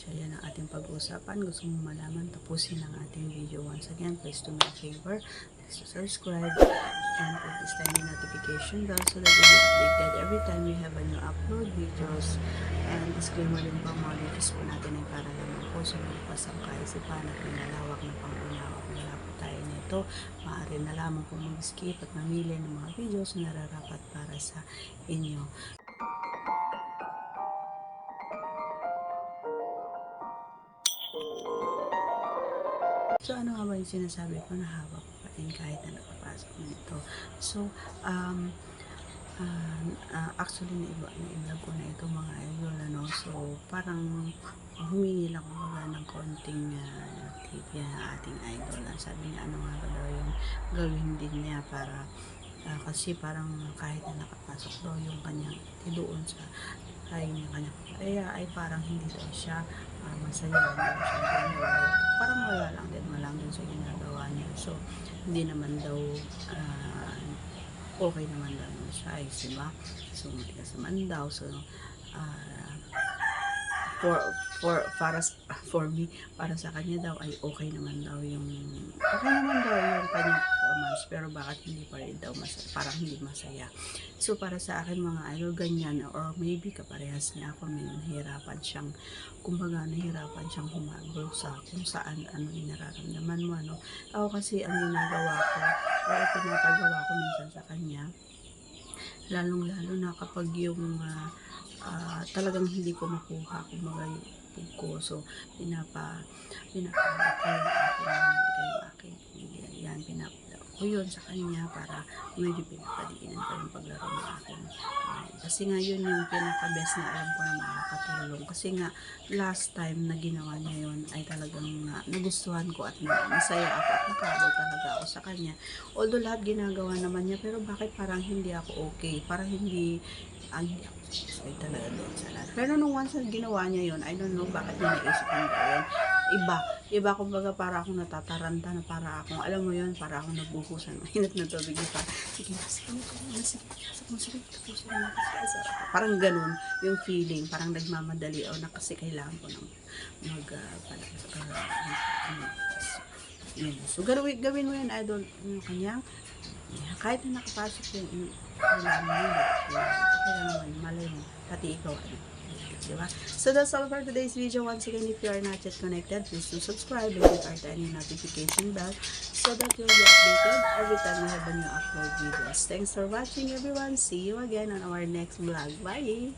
siya, yan ang ating pag-uusapan. Gusto mo malaman, tapusin ang ating video. Once again, please do me a favor, please to subscribe and put this tiny notification bell so that you'll be updated every time we have a new upload videos. And disclaimer din po, mga videos po natin ay para lamang po sa mga pasang kaisipan at pinalawak na pang-unawa. Wala po tayo nito, maaari na lamang po mag-skip at mamili ng mga videos na nararapat para sa inyo. So, ano nga ba yung sinasabi ko na hawak ko pa rin kahit na nakapasok na ito? So, actually, na-vlog ko na ito mga idol, ano? So, parang humingi lang ako ng konting tip yan ng ating idol. Sabi niya, ano nga ba daw yung gawin din niya para kasi parang kahit na nakapasok daw yung kanyang doon sa kaya ay parang hindi daw siya masaya, parang wala lang din sa ginagawa niya. So hindi naman daw okay naman daw siya, diba? So matigas naman daw. So for me, para sa kanya daw ay okay naman daw yung kanyang performance, pero bakit hindi pa rin daw parang hindi masaya. So para sa akin mga idol, ganyan, or maybe kaparehas niya ako, may nahihirapan siyang humagol sa kung saan ano yung nararamdaman mo, ano. Ako kasi ang ginagawa ko or pinapagawa ko minsan sa kanya, lalong-lalo na kapag yung talagang hindi ko makuha kumbaga yung tug ko. So, pinapahawak ko yung aking yan, pinapagawa ko yun sa kanya para medyo pinapadiinan ko yung paglaro ng aking kasi nga yun yung pinaka-best na alam ko na makakatulong. Kasi nga, last time na ginawa niya yun ay talagang nagustuhan ko at masaya ako at nakabot talaga ako sa kanya. Although lahat ginagawa naman niya, pero bakit parang hindi ako okay? Parang hindi ako satisfied talaga doon sa lahat. Pero nung once na ginawa niya yun, I don't know bakit niya naisip ang gawin. Iba, kumbaga para akong natataranta na para akong, alam mo yun, para akong nagbuhusan ng init na tubig. Sige, parang ganun yung feeling, parang nagmamadali o na kasi kailangan ko ng so gawin mo yun idol, yung kanyang kahit na nakapasok yung kailangan mo yun, kaya naman malay mo pati ikaw diba? So that's all for today's video. Once again, if you are not yet connected, please do subscribe and click our tiny notification bell so that you'll be updated every time we have a new upload videos. Thanks for watching everyone. See you again on our next vlog. Bye!